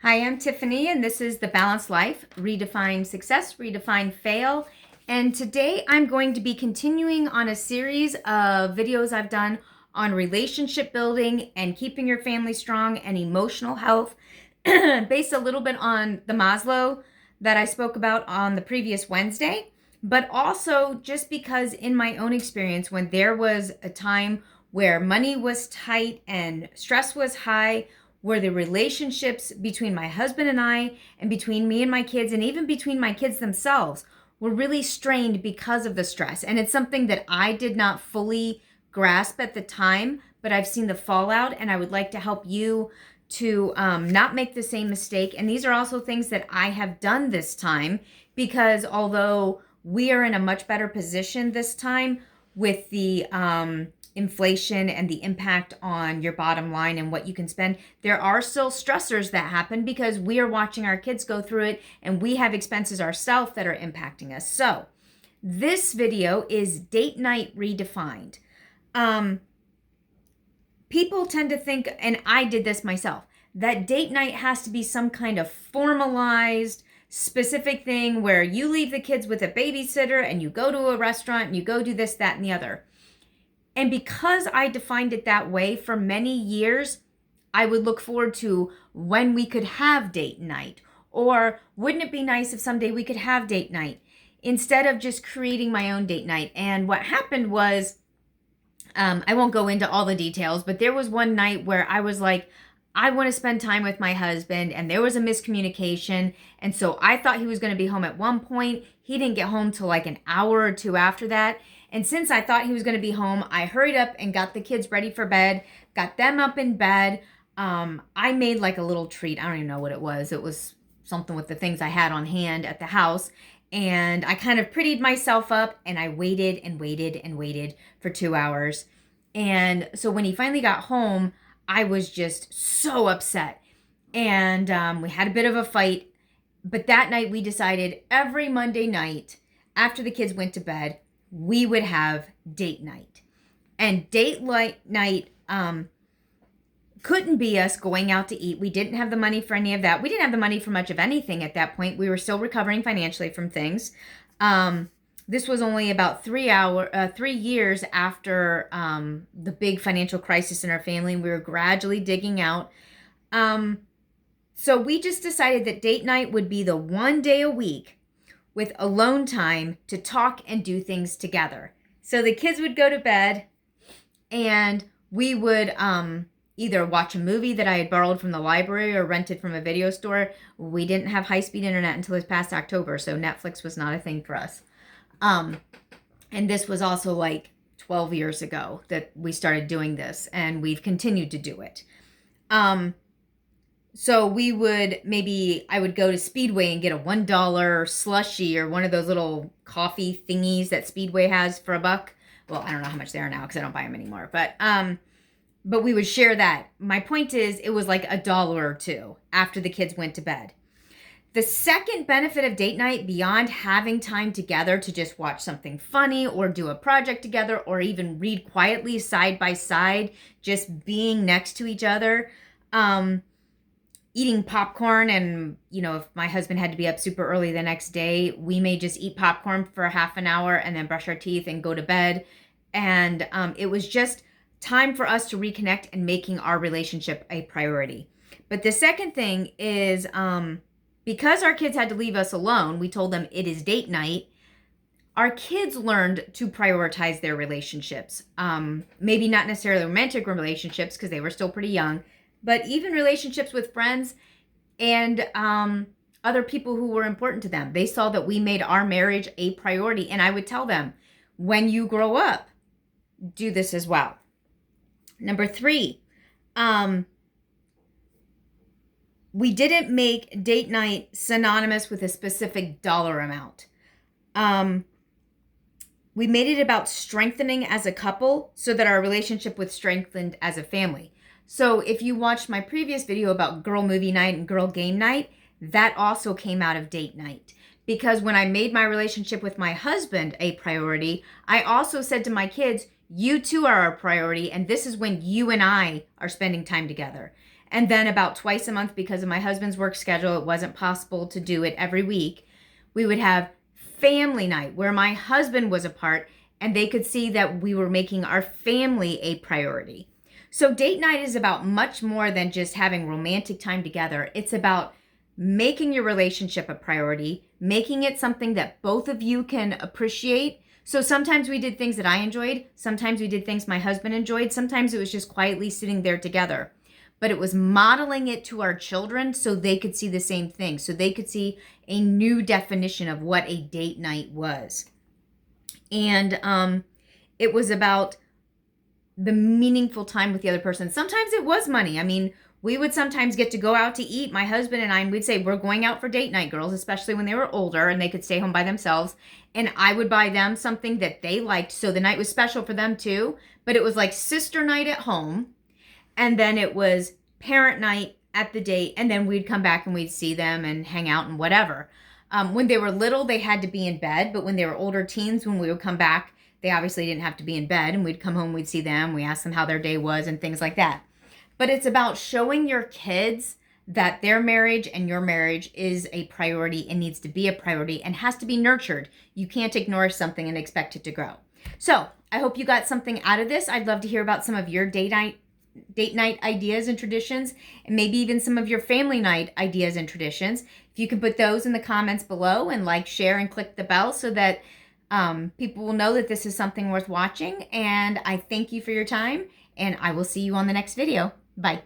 Hi, I'm Tiffany, and this is The Balanced Life, Redefine Success, Redefine Fail. And today I'm going to be continuing on a series of videos I've done on relationship building and keeping your family strong and emotional health, based a little bit on the Maslow that I spoke about on the previous Wednesday, but also just because in my own experience, when there was a time where money was tight and stress was high, where the relationships between my husband and I, and between me and my kids, and even between my kids themselves, were really strained because of the stress. And it's something that I did not fully grasp at the time, but I've seen the fallout, and I would like to help you to not make the same mistake. And these are also things that I have done this time, because although we are in a much better position this time with the inflation and the impact on your bottom line and what you can spend, there are still stressors that happen because we are watching our kids go through it, and we have expenses ourselves that are impacting us. So this video is date night redefined. People tend to think, and I did this myself, that date night has to be some kind of formalized, specific thing where you leave the kids with a babysitter and you go to a restaurant and you go do this, that, and the other. And because I defined it that way for many years, I would look forward to when we could have date night. Or wouldn't it be nice if someday we could have date night, instead of just creating my own date night. And what happened was, I won't go into all the details, but there was one night where I was like, I want to spend time with my husband, and there was a miscommunication. And so I thought he was going to be home at one point. He didn't get home till like an hour or two after that. And since I thought he was going to be home, I hurried up and got the kids ready for bed, got them up in bed. I made like a little treat. I don't even know what it was. It was something with the things I had on hand at the house. And I kind of prettied myself up, and I waited and waited and waited for 2 hours. And so when he finally got home, I was just so upset. And we had a bit of a fight. But that night we decided every Monday night after the kids went to bed, we would have date night. And date night couldn't be us going out to eat. We didn't have the money for any of that. We didn't have the money for much of anything at that point. We were still recovering financially from things. This was only about 3 years after the big financial crisis in our family. We were gradually digging out. So we just decided that date night would be the one day a week with alone time to talk and do things together. So the kids would go to bed, and we would either watch a movie that I had borrowed from the library or rented from a video store. We didn't have high-speed internet until this past October, so Netflix was not a thing for us. And this was also like 12 years ago that we started doing this, and we've continued to do it. So I would go to Speedway and get a $1 slushie or one of those little coffee thingies that Speedway has for $1. Well, I don't know how much they are now because I don't buy them anymore. But we would share that. My point is, it was like $1 or $2 after the kids went to bed. The second benefit of date night, beyond having time together to just watch something funny or do a project together or even read quietly side by side, just being next to each other, eating popcorn. And, if my husband had to be up super early the next day, we may just eat popcorn for half an hour and then brush our teeth and go to bed. And it was just time for us to reconnect and making our relationship a priority. But the second thing is, because our kids had to leave us alone, we told them it is date night. Our kids learned to prioritize their relationships. Maybe not necessarily romantic relationships because they were still pretty young, but even relationships with friends and other people who were important to them. They saw that we made our marriage a priority. And I would tell them, when you grow up, do this as well. Number 3, we didn't make date night synonymous with a specific dollar amount. We made it about strengthening as a couple so that our relationship was strengthened as a family. So if you watched my previous video about girl movie night and girl game night, that also came out of date night. Because when I made my relationship with my husband a priority, I also said to my kids, you too are our priority, and this is when you and I are spending time together. And then about twice a month, because of my husband's work schedule, it wasn't possible to do it every week. We would have family night where my husband was a part and they could see that we were making our family a priority. So date night is about much more than just having romantic time together. It's about making your relationship a priority, making it something that both of you can appreciate. So sometimes we did things that I enjoyed. Sometimes we did things my husband enjoyed. Sometimes it was just quietly sitting there together. But it was modeling it to our children so they could see the same thing. So they could see a new definition of what a date night was. And it was about the meaningful time with the other person. Sometimes it was money. I mean, we would sometimes get to go out to eat, my husband and I, and we'd say, we're going out for date night, girls, especially when they were older and they could stay home by themselves. And I would buy them something that they liked. So the night was special for them too. But it was like sister night at home. And then it was parent night at the date. And then we'd come back and we'd see them and hang out and whatever. When they were little, they had to be in bed. But when they were older teens, when we would come back, they obviously didn't have to be in bed, and we'd come home, we'd see them, we asked them how their day was and things like that. But it's about showing your kids that their marriage and your marriage is a priority and needs to be a priority and has to be nurtured. You can't ignore something and expect it to grow. So I hope you got something out of this. I'd love to hear about some of your date night ideas and traditions, and maybe even some of your family night ideas and traditions. If you can put those in the comments below and like, share, and click the bell so that people will know that this is something worth watching. And I thank you for your time, and I will see you on the next video. Bye.